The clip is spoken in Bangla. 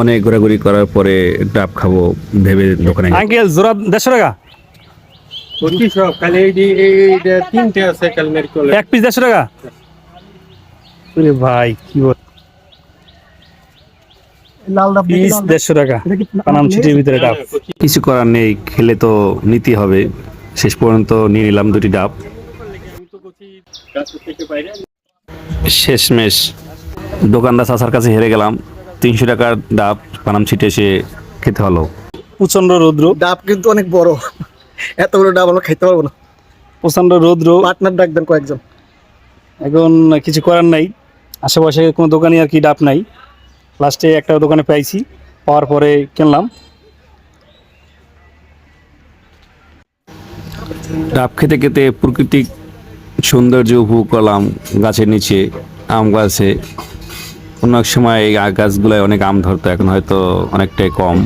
অনেক ঘোরাঘুরি করার পরে ডাব খাবো ভেবে দোকানে গেলাম। আঙ্কেল জোড়া 150 টাকা, অতি সব খালি তিনটে আছে কালমের কোলে এক পিস 150 টাকা। আরে ভাই কি বল, লাল ডাব দেখি, পিস লাল ডাব। 150 টাকা, এটা কি পানাম সিটির ভিতরে ডাব। কিছু করার নেই, খেলে তো নিতে হবে। শেষ পর্যন্ত নিয়ে নিলাম 2টি ডাব। শেষমেশ দোকানদার চাচার কাছে হেরে গেলাম। 300 টাকার ডাব পানাম ছিটে এসে খেতে হলো। প্রচন্ড রৌদ্র, ডাব কিন্তু অনেক বড়, এত বড় ডাব আমরা খাইতে পারবো না। প্রচন্ড রৌদ্র। পার্টনার ডাকবেন কয়েকজন। এখন কিছু করার নাই, আশেপাশে কোনো দোকানে আর কি ডাব নাই। লাস্টে একটা দোকানে পাইছি, পাওয়ার পরে কিনলাম। ডাব খেতে খেতে প্রাকৃতিক সৌন্দর্য উপভোগ করলাম। গাছের নিচে আম গাছে অনেক সময় এই গাছগুলায় অনেক আম ধরতো, এখন হয়তো অনেকটাই কম।